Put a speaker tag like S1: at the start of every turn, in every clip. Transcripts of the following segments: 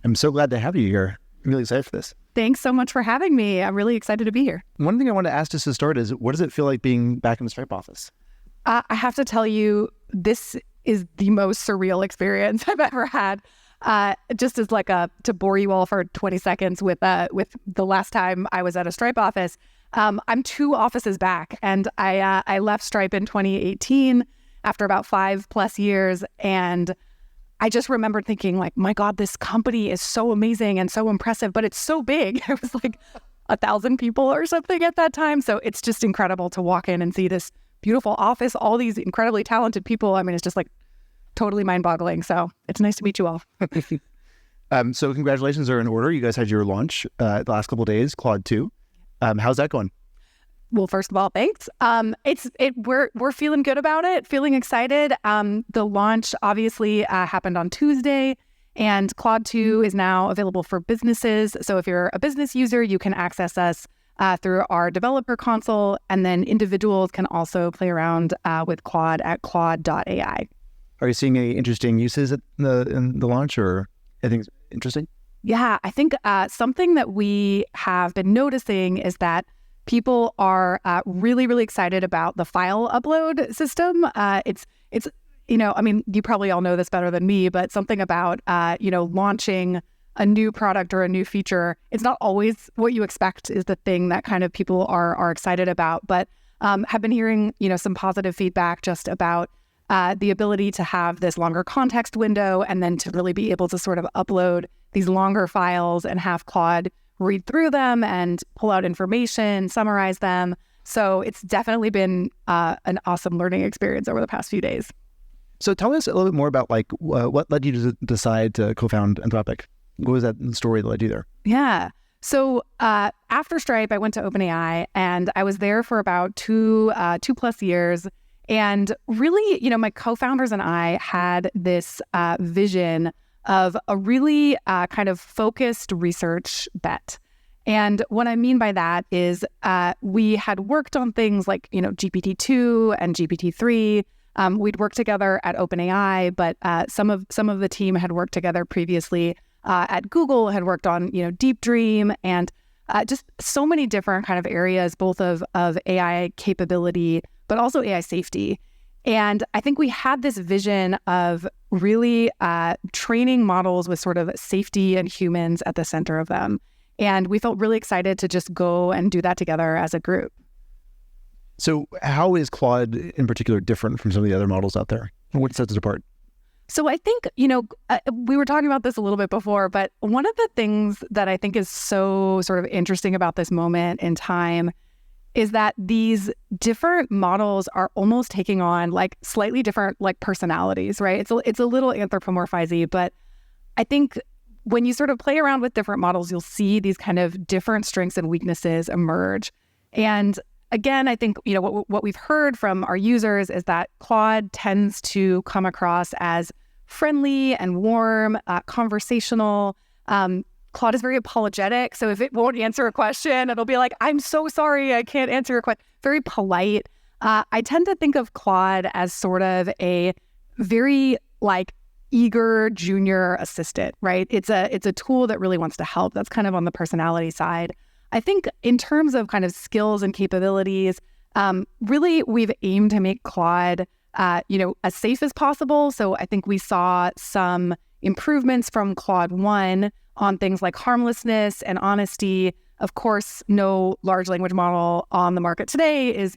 S1: I'm so glad to have you here. I'm really excited for this.
S2: Thanks so much for having me. I'm really excited to be here.
S1: One thing I want to ask just to start is, what does it feel like being back in the Stripe office?
S2: I have to tell you, this is the most surreal experience I've ever had. Just as to bore you all for 20 seconds with the last time I was at a Stripe office, I'm 2 offices back, and I left Stripe in 2018 after about 5+ years, and I just remember thinking, like, my God, this company is so amazing and so impressive, but it's so big. It was like 1,000 people or something at that time. So it's just incredible to walk in and see this beautiful office, all these incredibly talented people. I mean, it's just like totally mind-boggling. So it's nice to meet you all.
S1: So congratulations are in order. You guys had your launch the last couple of days, Claude 2. How's that going?
S2: Well, first of all, thanks. We're feeling good about it, feeling excited. The launch obviously happened on Tuesday, and Claude 2 is now available for businesses. So if you're a business user, you can access us through our developer console, and then individuals can also play around with Claude at claude.ai.
S1: Are you seeing any interesting uses in the launch, or anything interesting?
S2: Yeah, I think something that we have been noticing is that people are really, really excited about the file upload system. It's I mean, you probably all know this better than me, but something about, launching a new product or a new feature, it's not always what you expect is the thing that kind of people are excited about. But have been hearing, some positive feedback just about the ability to have this longer context window, and then to really be able to sort of upload these longer files and have Claude read through them and pull out information, summarize them. So it's definitely been an awesome learning experience over the past few days.
S1: So tell us a little bit more about what led you to decide to co-found Anthropic. What was that story that led you there?
S2: Yeah. So after Stripe, I went to OpenAI, and I was there for about 2+ years. And really, my co-founders and I had this vision of a really kind of focused research bet. And what I mean by that is we had worked on things like, GPT-2 and GPT-3. We'd worked together at OpenAI, but some of the team had worked together previously at Google, had worked on, Deep Dream, and just so many different kind of areas, both of AI capability, but also AI safety. And I think we had this vision of really training models with sort of safety and humans at the center of them. And we felt really excited to just go and do that together as a group.
S1: So how is Claude in particular different from some of the other models out there? What sets it apart?
S2: So I think, we were talking about this a little bit before, but one of the things that I think is so sort of interesting about this moment in time is that these different models are almost taking on like slightly different like personalities, right? It's a little anthropomorphizing, but I think when you sort of play around with different models, you'll see these kind of different strengths and weaknesses emerge. And again, I think, what we've heard from our users is that Claude tends to come across as friendly and warm, conversational. Claude is very apologetic. So if it won't answer a question, it'll be like, I'm so sorry, I can't answer your question. Very polite. I tend to think of Claude as sort of a very eager junior assistant, right? It's a tool that really wants to help. That's kind of on the personality side. I think in terms of kind of skills and capabilities, really we've aimed to make Claude, as safe as possible. So I think we saw some improvements from Claude 1 on things like harmlessness and honesty. Of course, no large language model on the market today is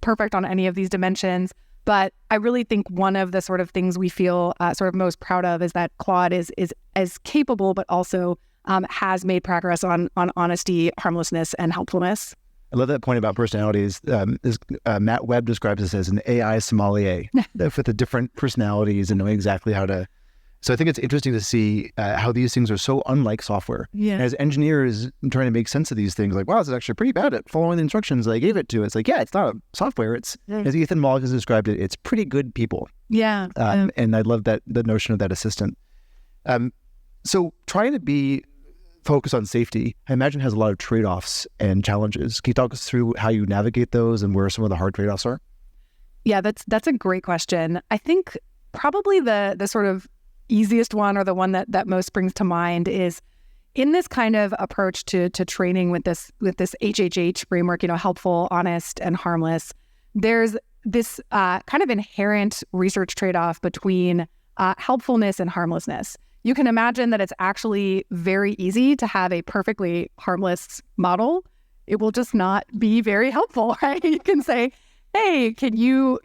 S2: perfect on any of these dimensions. But I really think one of the sort of things we feel sort of most proud of is that Claude is as capable, but also has made progress on honesty, harmlessness, and helpfulness.
S1: I love that point about personalities. Matt Webb describes this as an AI sommelier with the different personalities and knowing exactly how to. So I think it's interesting to see how these things are so unlike software.
S2: Yeah.
S1: And as engineers trying to make sense of these things, like, wow, this is actually pretty bad at following the instructions that I gave it to. It's like, yeah, it's not a software. It's, as Ethan Mollick has described it, it's pretty good people.
S2: Yeah.
S1: And I love the notion of that assistant. So trying to be focused on safety, I imagine has a lot of trade-offs and challenges. Can you talk us through how you navigate those and where some of the hard trade-offs are?
S2: Yeah, that's a great question. I think probably the sort of easiest one, or the one that most springs to mind, is in this kind of approach to training with this HHH framework, helpful, honest, and harmless. There's this kind of inherent research trade-off between helpfulness and harmlessness. You can imagine that it's actually very easy to have a perfectly harmless model. It will just not be very helpful, right? You can say, hey, can you,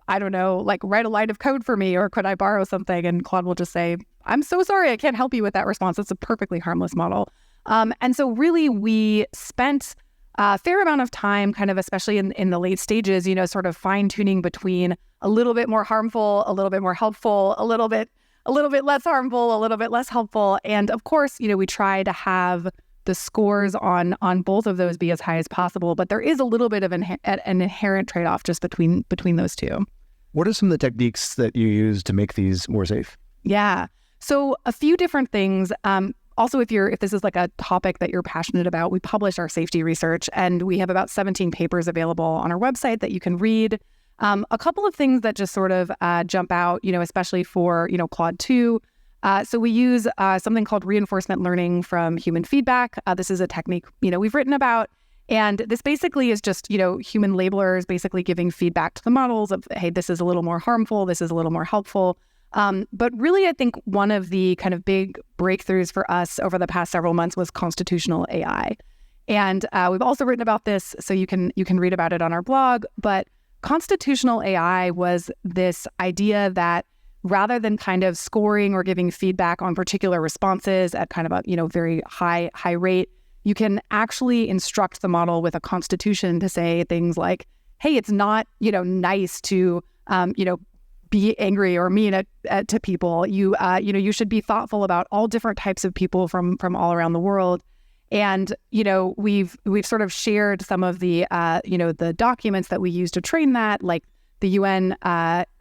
S2: I don't know, like write a line of code for me, or could I borrow something? And Claude will just say, I'm so sorry, I can't help you with that response. It's a perfectly harmless model. And so really we spent a fair amount of time kind of, especially in the late stages, sort of fine tuning between a little bit more harmful, a little bit more helpful, a little bit less harmful, a little bit less helpful. And of course, we try to have the scores on both of those be as high as possible, but there is a little bit of an inherent trade-off just between those two.
S1: What are some of the techniques that you use to make these more safe?
S2: Yeah. So a few different things. Also, if this is like a topic that you're passionate about, we publish our safety research, and we have about 17 papers available on our website that you can read. A couple of things that just sort of jump out, especially for, Claude 2. So we use something called reinforcement learning from human feedback. This is a technique, we've written about. And this basically is just, human labelers basically giving feedback to the models of, hey, this is a little more harmful, this is a little more helpful. But really, I think one of the kind of big breakthroughs for us over the past several months was constitutional AI. And we've also written about this, so you can read about it on our blog. But constitutional AI was this idea that rather than kind of scoring or giving feedback on particular responses at kind of a very high rate, you can actually instruct the model with a constitution to say things like, hey, it's not nice to be angry or mean to people. You should be thoughtful about all different types of people from all around the world. And we've sort of shared some of the the documents that we use to train that, like the UN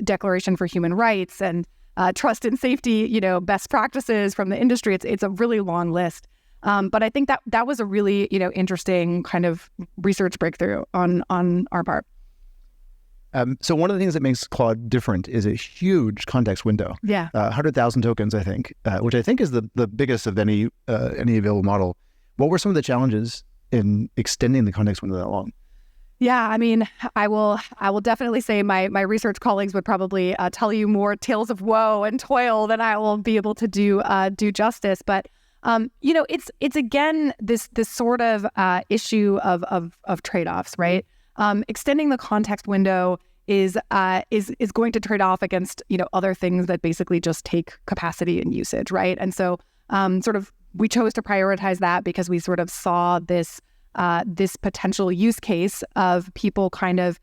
S2: Declaration for Human Rights and trust and safety, best practices from the industry. It's a really long list. But I think that was a really interesting kind of research breakthrough on our part.
S1: So one of the things that makes Claude different is a huge context window.
S2: Yeah,
S1: 100,000 tokens, I think, which I think is the biggest of any available model. What were some of the challenges in extending the context window that long?
S2: Yeah, I mean, I will definitely say my research colleagues would probably tell you more tales of woe and toil than I will be able to do justice. But it's again this sort of issue of trade-offs, right? Extending the context window is going to trade off against other things that basically just take capacity and usage, right? And so we chose to prioritize that because we sort of saw this potential use case of people kind of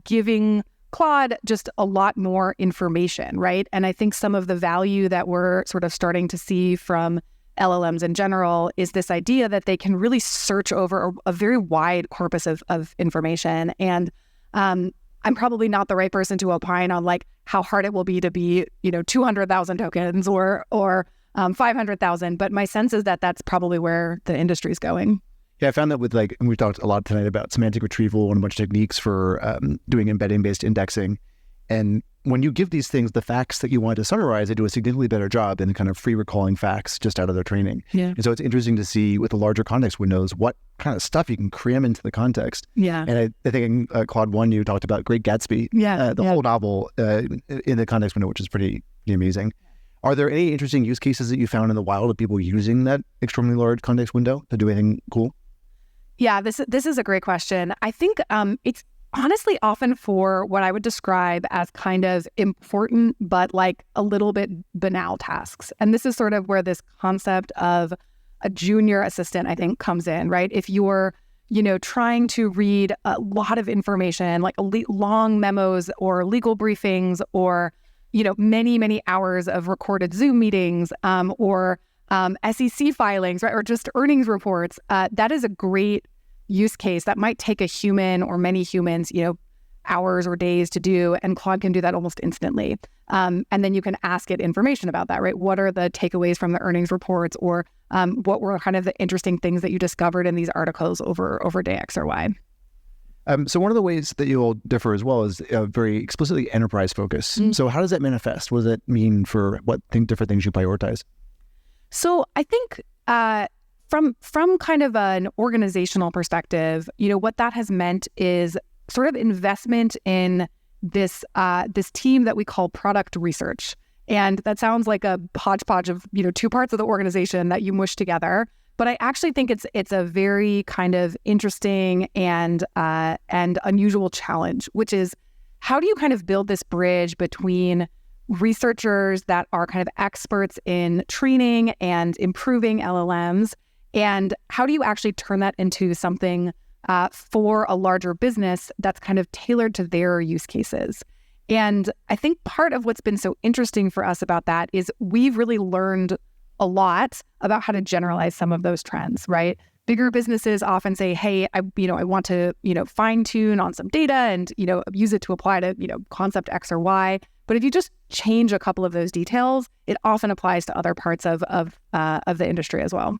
S2: giving Claude just a lot more information, right? And I think some of the value that we're sort of starting to see from LLMs in general is this idea that they can really search over a very wide corpus of information. And I'm probably not the right person to opine on like how hard it will be to be 200,000 tokens or 500,000. But my sense is that that's probably where the industry is going.
S1: Yeah, I found that with and we've talked a lot tonight about semantic retrieval and a bunch of techniques for doing embedding-based indexing. And when you give these things the facts that you want to summarize, they do a significantly better job than kind of free recalling facts just out of their training.
S2: Yeah.
S1: And so it's interesting to see with the larger context windows what kind of stuff you can cram into the context.
S2: Yeah.
S1: And I think in Claude 1, you talked about Great Gatsby, the whole novel in the context window, which is pretty amazing. Are there any interesting use cases that you found in the wild of people using that extremely large context window to do anything cool?
S2: Yeah, this is a great question. I think it's honestly often for what I would describe as kind of important, but like a little bit banal tasks. And this is sort of where this concept of a junior assistant, I think, comes in, right? If you're, trying to read a lot of information, like long memos or legal briefings or, many, many hours of recorded Zoom meetings or SEC filings, right? Or just earnings reports, that is a great use case that might take a human or many humans, hours or days to do, and Claude can do that almost instantly. And then you can ask it information about that, right? What are the takeaways from the earnings reports, or what were kind of the interesting things that you discovered in these articles over day X or Y?
S1: So one of the ways that you'll differ as well is very explicitly enterprise focus. So how does that manifest? What does that mean for different things you prioritize?
S2: So I think from kind of an organizational perspective, what that has meant is sort of investment in this team that we call product research. And that sounds like a hodgepodge of, two parts of the organization that you mush together. But I actually think it's a very kind of interesting and unusual challenge, which is how do you kind of build this bridge between researchers that are kind of experts in training and improving LLMs, and how do you actually turn that into something for a larger business that's kind of tailored to their use cases? And I think part of what's been so interesting for us about that is we've really learned a lot about how to generalize some of those trends, right? Bigger businesses often say, hey, I want to, fine tune on some data and, use it to apply to, concept X or Y. But if you just change a couple of those details, it often applies to other parts of the industry as well.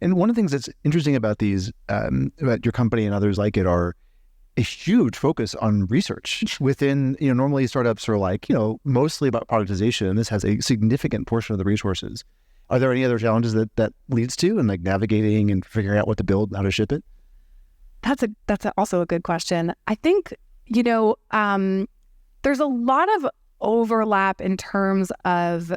S1: And one of the things that's interesting about these, about your company and others like it, are a huge focus on research within, normally startups are like, mostly about productization, and this has a significant portion of the resources. Are there any other challenges that leads to, and like navigating and figuring out what to build and how to ship it?
S2: That's also a good question. I think, there's a lot of overlap in terms of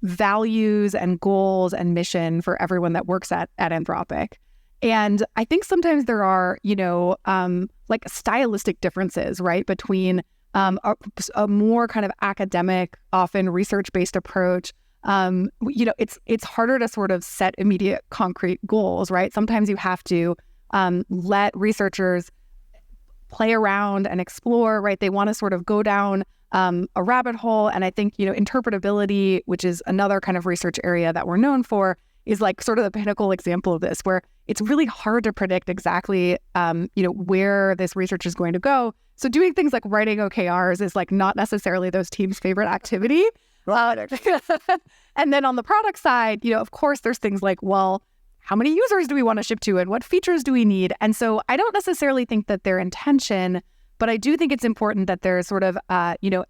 S2: values and goals and mission for everyone that works at Anthropic. And I think sometimes there are, like stylistic differences, right, between a more kind of academic, often research-based approach. It's harder to sort of set immediate concrete goals, right? Sometimes you have to let researchers play around and explore, right? They want to sort of go down a rabbit hole. And I think, interpretability, which is another kind of research area that we're known for, is like sort of the pinnacle example of this, where it's really hard to predict exactly, where this research is going to go. So doing things like writing OKRs is like not necessarily those teams' favorite activity. And then on the product side, of course, there's things like, well, how many users do we want to ship to and what features do we need? And so I don't necessarily think that their intention, but I do think it's important that there's sort of,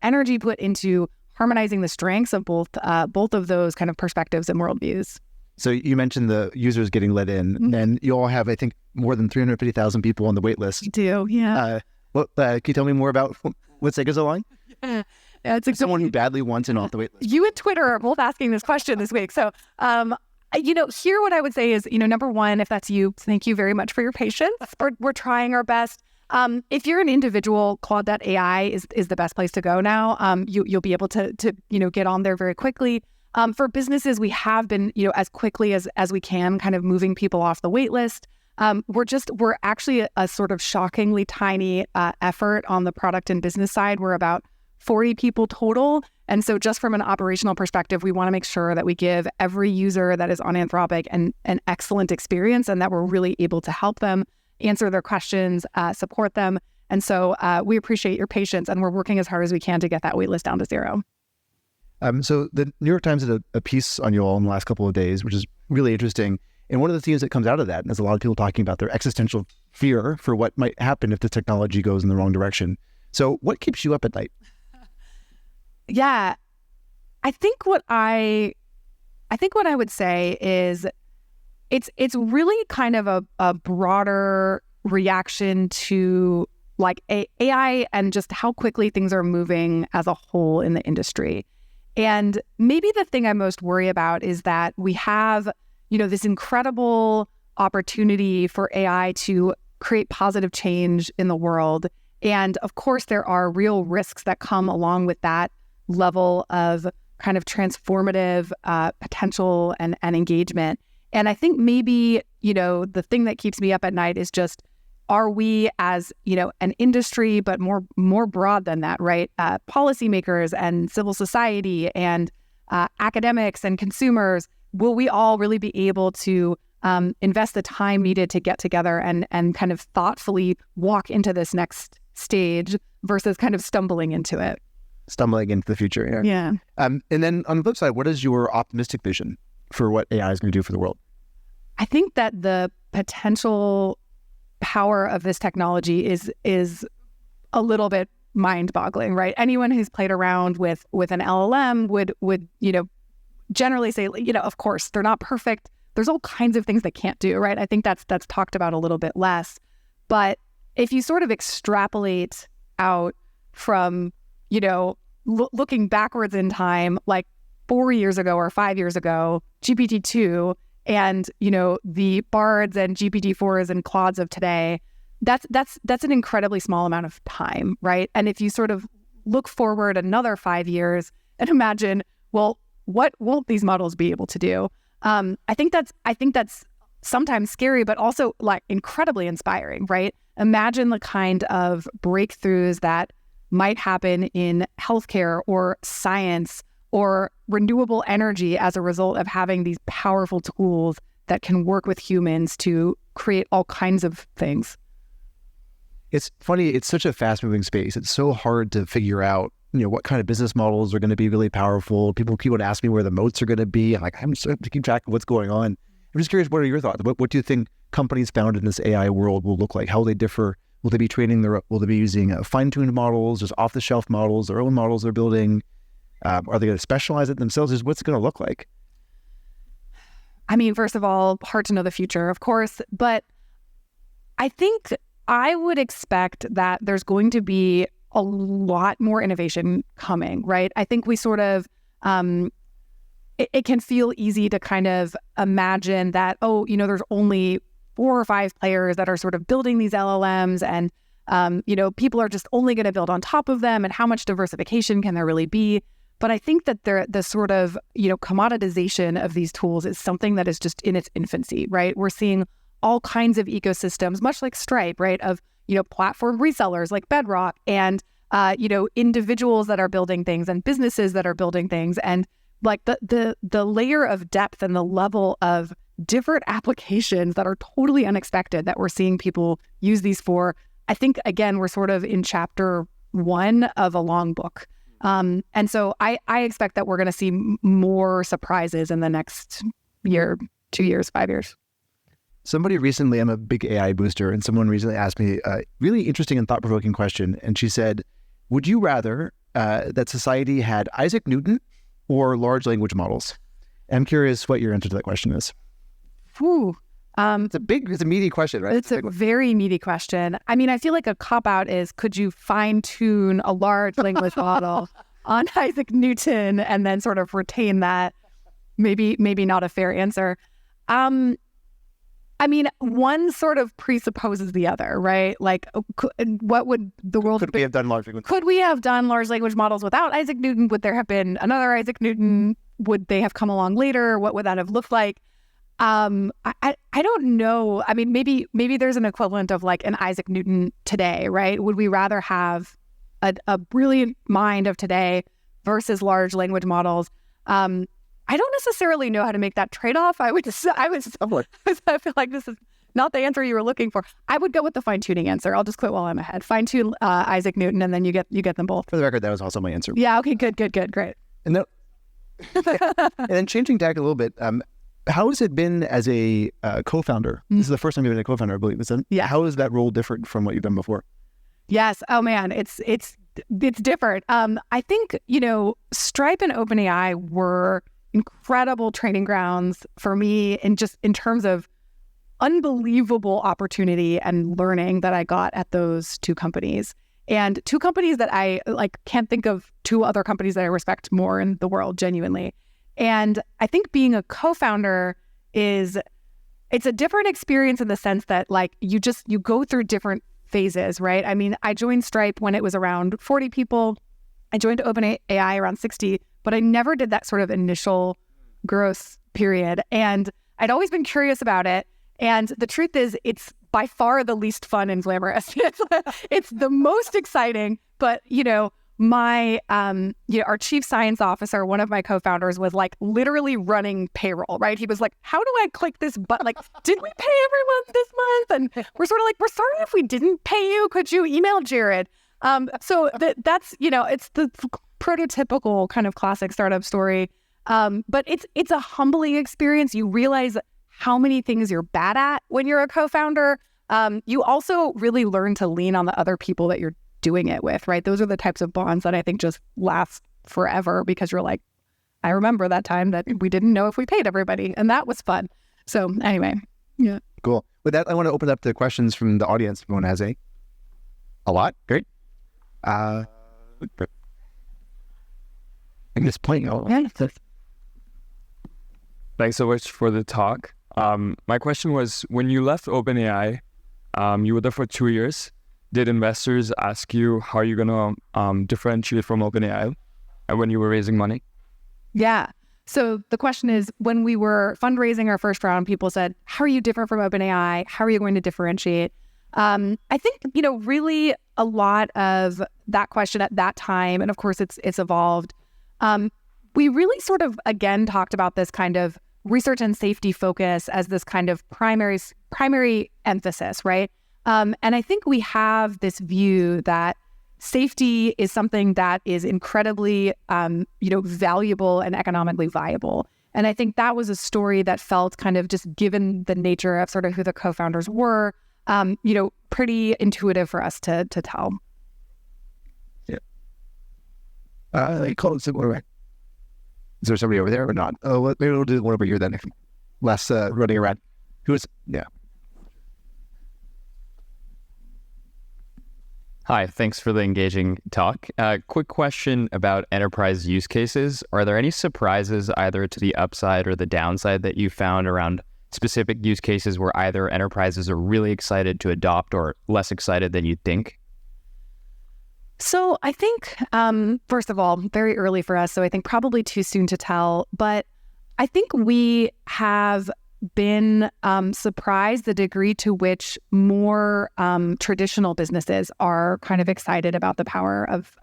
S2: energy put into harmonizing the strengths of both of those kind of perspectives and worldviews.
S1: So you mentioned the users getting let in, and you all have, I think, more than 350,000 people on the waitlist.
S2: We do, yeah.
S1: Can you tell me more about what Sega's line?
S2: Yeah, it's
S1: someone who badly wants in off the waitlist.
S2: You and Twitter are both asking this question this week. So, here what I would say is, number one, if that's you, thank you very much for your patience. We're trying our best. If you're an individual, Claude.ai is the best place to go now. You'll be able to get on there very quickly. For businesses, we have been, as quickly as we can, kind of moving people off the wait list. We're actually a sort of shockingly tiny effort on the product and business side. We're about 40 people total. And so just from an operational perspective, we want to make sure that we give every user that is on Anthropic an excellent experience, and that we're really able to help them, answer their questions, support them. And so we appreciate your patience, and we're working as hard as we can to get that wait list down to 0.
S1: So the New York Times did a piece on you all in the last couple of days, which is really interesting. And one of the themes that comes out of that, and there's a lot of people talking about their existential fear for what might happen if the technology goes in the wrong direction. So what keeps you up at night?
S2: Yeah, I think what I would say is it's really kind of a broader reaction to like AI and just how quickly things are moving as a whole in the industry. And maybe the thing I most worry about is that we have, this incredible opportunity for AI to create positive change in the world. And of course, there are real risks that come along with that level of kind of transformative potential and engagement. And I think maybe, the thing that keeps me up at night is just, are we as, an industry, but more broad than that, right? Policymakers and civil society and academics and consumers, will we all really be able to invest the time needed to get together and kind of thoughtfully walk into this next stage versus kind of stumbling into it?
S1: Stumbling into the future,
S2: yeah.
S1: And then on the flip side, what is your optimistic vision for what AI is going to do for the world?
S2: I think that the potential power of this technology is a little bit mind-boggling, right? Anyone who's played around with an LLM would generally say, of course, they're not perfect. There's all kinds of things they can't do, right? I think that's talked about a little bit less. But if you sort of extrapolate out from, looking backwards in time, like 4 years ago or 5 years ago, GPT-2 and, the Bards and GPT-4s and Claudes of today, that's an incredibly small amount of time, right? And if you sort of look forward another 5 years and imagine, well, what won't these models be able to do? I think that's sometimes scary, but also like incredibly inspiring, right? Imagine the kind of breakthroughs that might happen in healthcare or science or renewable energy as a result of having these powerful tools that can work with humans to create all kinds of things.
S1: It's funny, it's such a fast-moving space. It's so hard to figure out, what kind of business models are going to be really powerful. People keep on asking me where the moats are going to be. I'm just trying to keep track of what's going on. I'm just curious, what are your thoughts? What do you think companies founded in this AI world will look like? How will they differ? Will they be will they be using fine-tuned models, just off-the-shelf models, their own models they're building? Are they going to specialize it themselves? What's it going to look like?
S2: I mean, first of all, hard to know the future, of course, but I think I would expect that there's going to be a lot more innovation coming, right? I think we sort of, it can feel easy to kind of imagine that, there's only 4 or 5 players that are sort of building these LLMs and, people are just only going to build on top of them, and how much diversification can there really be? But I think that the sort of, commoditization of these tools is something that is just in its infancy, right? We're seeing all kinds of ecosystems, much like Stripe, right? Of, platform resellers like Bedrock and, individuals that are building things and businesses that are building things. And like the layer of depth and the level of different applications that are totally unexpected that we're seeing people use these for. I think, again, we're sort of in chapter 1 of a long book. And so I expect that we're going to see more surprises in the next year, 2 years, 5 years.
S1: Somebody recently, I'm a big AI booster, and someone recently asked me a really interesting and thought-provoking question. And she said, would you rather that society had Isaac Newton or large language models? I'm curious what your answer to that question is.
S2: Whew.
S1: It's a meaty question, right?
S2: It's a very meaty question. I mean, I feel like a cop-out is, could you fine-tune a large language model on Isaac Newton and then sort of retain that? Maybe not a fair answer. I mean, one sort of presupposes the other, right? Like, what would the world
S1: could we have done large language?
S2: Could we have done large language models without Isaac Newton? Would there have been another Isaac Newton? Would they have come along later? What would that have looked like? I don't know. I mean, maybe there's an equivalent of like an Isaac Newton today, right? Would we rather have a brilliant mind of today versus large language models? I don't necessarily know how to make that trade-off. I feel like this is not the answer you were looking for. I would go with the fine-tuning answer. I'll just quit while I'm ahead. Fine-tune Isaac Newton, and then you get them both.
S1: For the record, that was also my answer.
S2: Yeah. Okay. Good. Great.
S1: And then changing tack a little bit. How has it been as a co-founder? This is the first time you've been a co-founder, I believe.
S2: Yeah.
S1: How is that role different from what you've done before?
S2: Yes. Oh man, it's different. I think Stripe and OpenAI were incredible training grounds for me, and just in terms of unbelievable opportunity and learning that I got at those 2 companies. And 2 companies that I can't think of 2 other companies that I respect more in the world, genuinely. And I think being a co-founder it's a different experience in the sense that you go through different phases, right? I mean, I joined Stripe when it was around 40 people. I joined OpenAI around 60, but I never did that sort of initial growth period. And I'd always been curious about it. And the truth is, it's by far the least fun and glamorous. It's the most exciting, but our chief science officer, one of my co-founders, was literally running payroll, right? He was like, how do I click this button? Did we pay everyone this month? And we're sort of we're sorry if we didn't pay you. Could you email Jared? So that's, it's the prototypical kind of classic startup story. But it's a humbling experience. You realize how many things you're bad at when you're a co-founder. you also really learn to lean on the other people that you're doing it with, right? Those are the types of bonds that I think just last forever, because you're like, I remember that time that we didn't know if we paid everybody, and that was fun. So anyway, yeah.
S1: Cool. With that, I want to open up to questions from the audience. If anyone has a lot, great. I'm just playing.
S3: Thanks so much for the talk. My question was, when you left OpenAI, you were there for 2 years. Did investors ask you how you're going to differentiate from OpenAI when you were raising money?
S2: Yeah. So the question is, when we were fundraising our first round, people said, how are you different from OpenAI? How are you going to differentiate? I think, really a lot of that question at that time, and of course it's evolved. We really sort of, again, talked about this kind of research and safety focus as this kind of primary emphasis, right? And I think we have this view that safety is something that is incredibly, valuable and economically viable. And I think that was a story that felt kind of, just given the nature of sort of who the co-founders were, pretty intuitive for us to tell.
S1: Yeah. Claude, is there somebody over there or not? Oh, maybe we'll do one over here then. Less running around. Yeah.
S4: Hi, thanks for the engaging talk. Quick question about enterprise use cases. Are there any surprises either to the upside or the downside that you found around specific use cases where either enterprises are really excited to adopt or less excited than you think?
S2: So I think, first of all, very early for us, so I think probably too soon to tell, but I think we have been surprised the degree to which more traditional businesses are kind of excited about the power of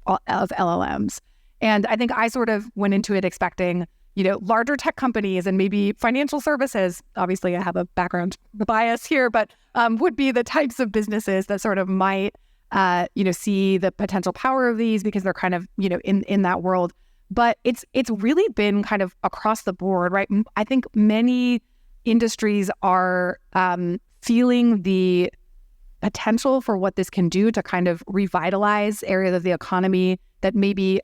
S2: LLMs. And I think I sort of went into it expecting, larger tech companies and maybe financial services. Obviously, I have a background bias here, but would be the types of businesses that sort of might, see the potential power of these because they're kind of, in that world. But it's really been kind of across the board, right? I think many industries are feeling the potential for what this can do to kind of revitalize areas of the economy that maybe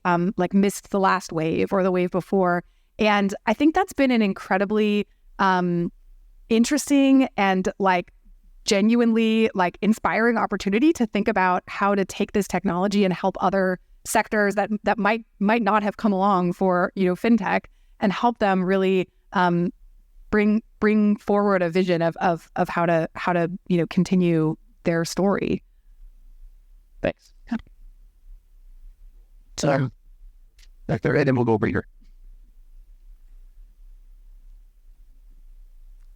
S2: missed the last wave or the wave before. And I think that's been an incredibly interesting and genuinely inspiring opportunity to think about how to take this technology and help other sectors that might not have come along for fintech, and help them really bring forward a vision of how to continue their story.
S4: Thanks.
S1: So back there, and then we'll go over here.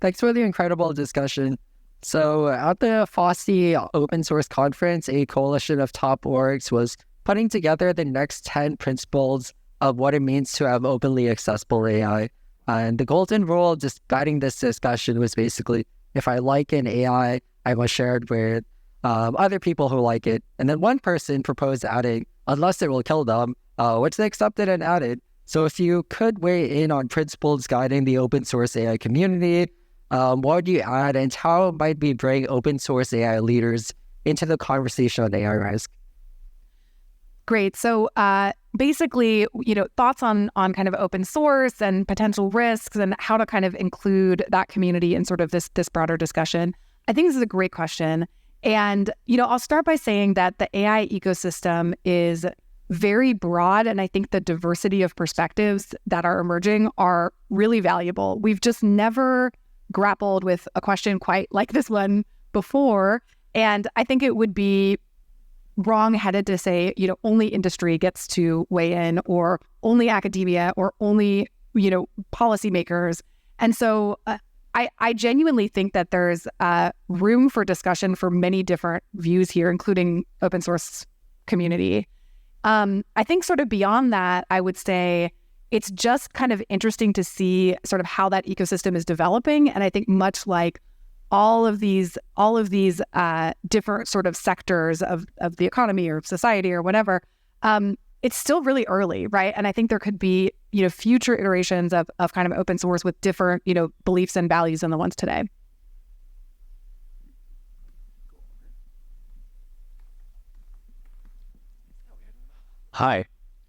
S5: Thanks for the incredible discussion. So at the FOSSI Open Source Conference, a coalition of top orgs was putting together the next 10 principles of what it means to have openly accessible AI. And the golden rule just guiding this discussion was basically, if I like an AI, I must share it with other people who like it. And then one person proposed adding, unless it will kill them, which they accepted and added. So if you could weigh in on principles guiding the open source AI community, what would you add, and how might we bring open source AI leaders into the conversation on AI risk?
S2: Great. So basically, thoughts on kind of open source and potential risks and how to kind of include that community in sort of this broader discussion. I think this is a great question. And, I'll start by saying that the AI ecosystem is very broad, and I think the diversity of perspectives that are emerging are really valuable. We've just never grappled with a question quite like this one before. And I think it would be wrong-headed to say, only industry gets to weigh in, or only academia, or only, policymakers. And so I genuinely think that there's room for discussion for many different views here, including open source community. I think sort of beyond that, I would say it's just kind of interesting to see sort of how that ecosystem is developing. And I think much like all of these different sort of sectors of the economy or society or whatever, it's still really early, right? And I think there could be, future iterations of kind of open source with different, beliefs and values than the ones today.
S6: Hi.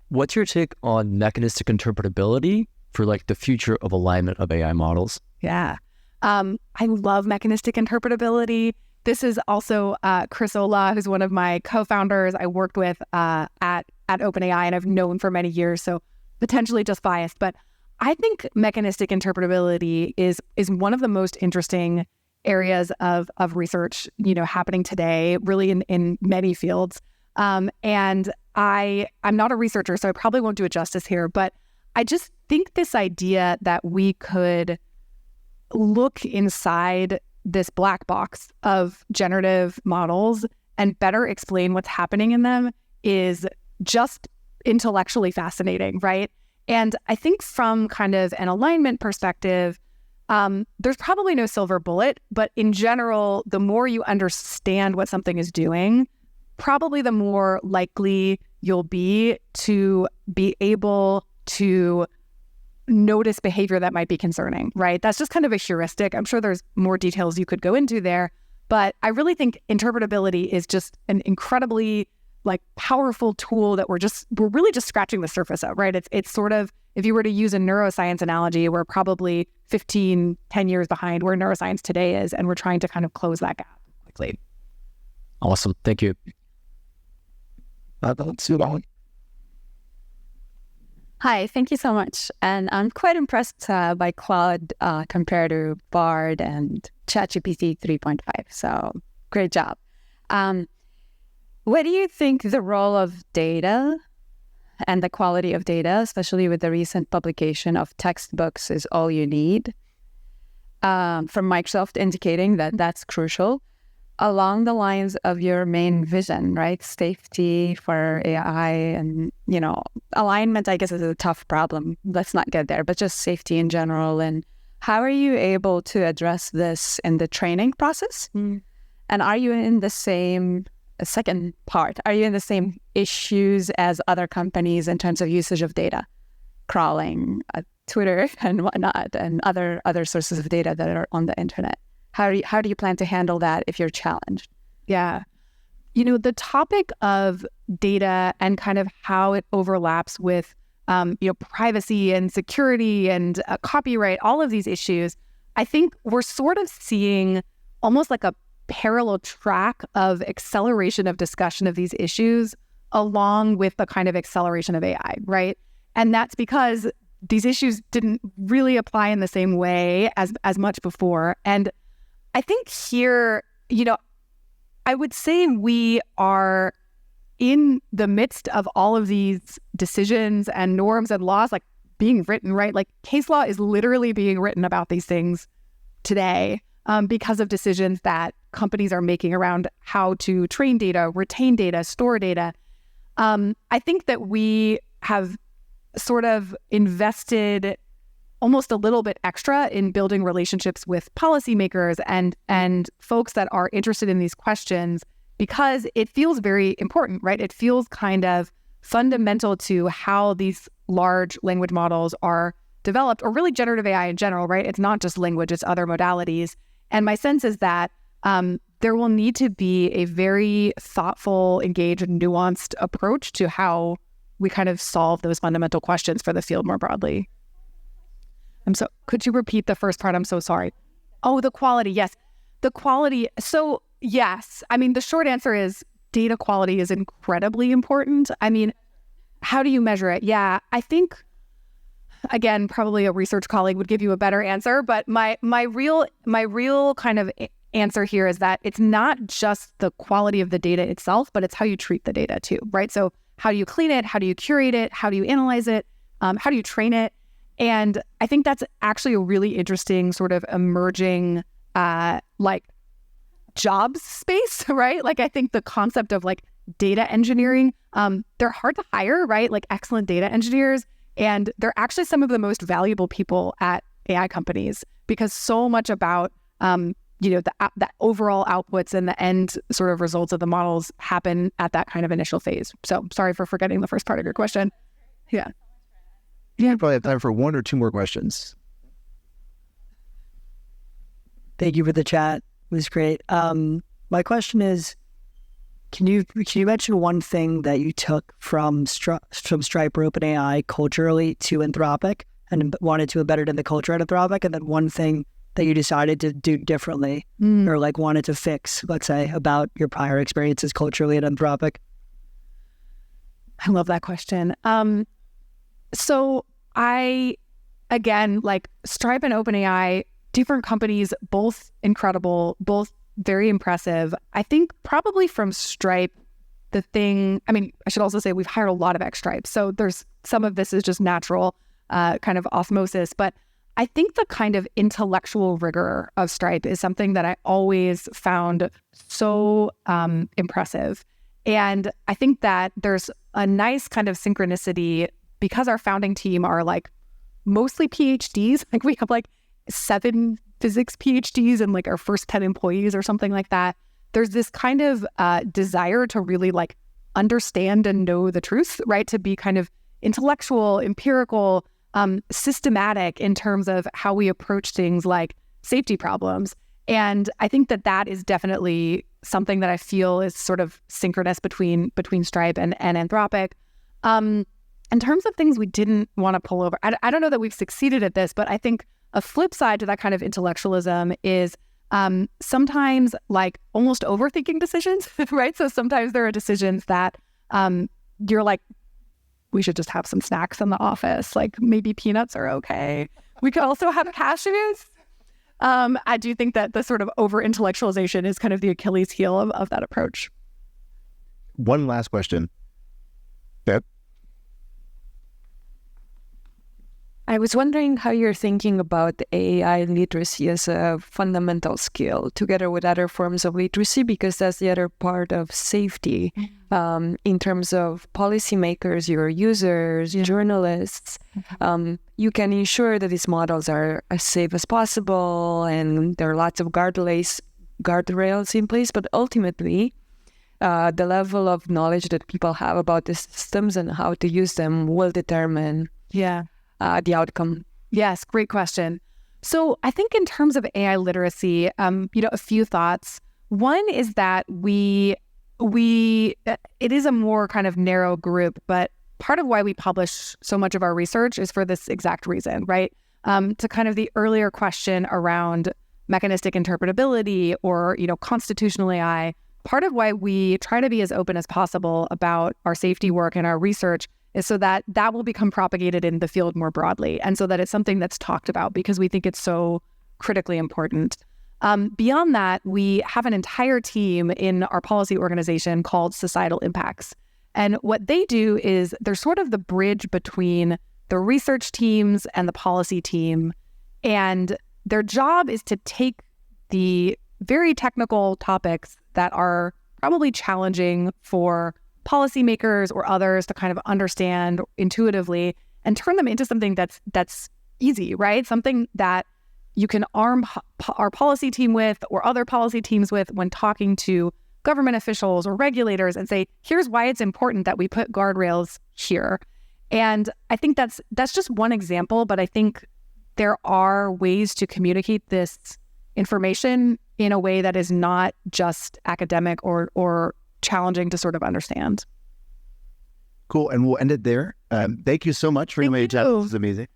S6: What's your take on mechanistic interpretability for like the future of alignment of AI models?
S2: Yeah. I love mechanistic interpretability. This is also Chris Olah, who's one of my co-founders I worked with at OpenAI and I've known for many years, so potentially just biased. But I think mechanistic interpretability is one of the most interesting areas of research, happening today, really in many fields. And I'm not a researcher, so I probably won't do it justice here, but I just think this idea that we could look inside this black box of generative models and better explain what's happening in them is just intellectually fascinating, right? And I think from kind of an alignment perspective, there's probably no silver bullet, but in general, the more you understand what something is doing, probably the more likely you'll be to be able to notice behavior that might be concerning, right? That's just kind of a heuristic. I'm sure there's more details you could go into there, but I really think interpretability is just an incredibly powerful tool that we're really just scratching the surface of, right? It's sort of, if you were to use a neuroscience analogy, we're probably 10 years behind where neuroscience today is, and we're trying to kind of close that gap quickly.
S6: Awesome. Thank you.
S7: Hi, thank you so much. And I'm quite impressed by Claude compared to Bard and ChatGPT 3.5. So great job. What do you think the role of data and the quality of data, especially with the recent publication of textbooks is all you need, from Microsoft indicating that that's crucial, along the lines of your main vision, right? Safety for AI and, alignment, I guess, is a tough problem. Let's not get there, but just safety in general. And how are you able to address this in the training process? And are you in the same, second part, are you in the same issues as other companies in terms of usage of data, crawling, Twitter and whatnot, and other sources of data that are on the internet? How do you plan to handle that if you're challenged?
S2: Yeah. The topic of data and kind of how it overlaps with, privacy and security and copyright, all of these issues, I think we're sort of seeing almost like a parallel track of acceleration of discussion of these issues along with the kind of acceleration of AI, right? And that's because these issues didn't really apply in the same way as much before. And I think here, I would say we are in the midst of all of these decisions and norms and laws being written, right? Case law is literally being written about these things today because of decisions that companies are making around how to train data, retain data, store data. I think that we have sort of invested almost a little bit extra in building relationships with policymakers and folks that are interested in these questions because it feels very important, right? It feels kind of fundamental to how these large language models are developed, or really generative AI in general, right? It's not just language, it's other modalities. And my sense is that there will need to be a very thoughtful, engaged, and nuanced approach to how we kind of solve those fundamental questions for the field more broadly. Could you repeat the first part? I'm so sorry. Oh, the quality. Yes. The quality. So yes, the short answer is data quality is incredibly important. How do you measure it? Yeah, I think, again, probably a research colleague would give you a better answer, but my real kind of answer here is that it's not just the quality of the data itself, but it's how you treat the data too, right? So how do you clean it? How do you curate it? How do you analyze it? How do you train it? And I think that's actually a really interesting sort of emerging job space, right? I think the concept of data engineering, they're hard to hire, right? Excellent data engineers. And they're actually some of the most valuable people at AI companies because so much about, the overall outputs and the end sort of results of the models happen at that kind of initial phase. So sorry for forgetting the first part of your question. Yeah.
S1: Yeah, probably have time for one or two more questions.
S5: Thank you for the chat. It was great. My question is,
S8: Can you mention one thing that you took from Stripe or OpenAI culturally to Anthropic and wanted to embed it in the culture at Anthropic, and then one thing that you decided to do differently or like wanted to fix, let's say, about your prior experiences culturally at Anthropic?
S2: I love that question. So again, like Stripe and OpenAI, different companies, both incredible, both very impressive. I think probably from Stripe, I should also say we've hired a lot of ex-Stripe. So there's some of this is just natural kind of osmosis. But I think the kind of intellectual rigor of Stripe is something that I always found so impressive. And I think that there's a nice kind of synchronicity because our founding team are like mostly PhDs. Like we have like 7 physics PhDs and like our first 10 employees or something like that. There's this kind of desire to really like understand and know the truth, right? To be kind of intellectual, empirical, systematic in terms of how we approach things like safety problems. And I think that is definitely something that I feel is sort of synchronous between Stripe and Anthropic. In terms of things we didn't want to pull over, I don't know that we've succeeded at this, but I think a flip side to that kind of intellectualism is sometimes like almost overthinking decisions, right? So sometimes there are decisions that you're like, we should just have some snacks in the office. Like maybe peanuts are okay. We could also have cashews. I do think that the sort of over-intellectualization is kind of the Achilles heel of that approach.
S1: One last question. Beth?
S9: I was wondering how you're thinking about AI literacy as a fundamental skill together with other forms of literacy, because that's the other part of safety in terms of policymakers, your users, journalists. You can ensure that these models are as safe as possible and there are lots of guardrails in place, but ultimately the level of knowledge that people have about the systems and how to use them will determine the outcome.
S2: Yes, great question. So I think in terms of AI literacy, a few thoughts. One is that it is a more kind of narrow group, but part of why we publish so much of our research is for this exact reason, right? To kind of the earlier question around mechanistic interpretability or, constitutional AI, part of why we try to be as open as possible about our safety work and our research is so that will become propagated in the field more broadly, and so that it's something that's talked about because we think it's so critically important. Beyond that, we have an entire team in our policy organization called Societal Impacts. And what they do is they're sort of the bridge between the research teams and the policy team. And their job is to take the very technical topics that are probably challenging for policymakers or others to kind of understand intuitively and turn them into something that's easy, right? Something that you can arm our policy team with or other policy teams with when talking to government officials or regulators and say, here's why it's important that we put guardrails here. And I think that's just one example, but I think there are ways to communicate this information in a way that is not just academic or challenging to sort of understand.
S1: Cool. And we'll end it there. Thank you so much for your chat. This is amazing.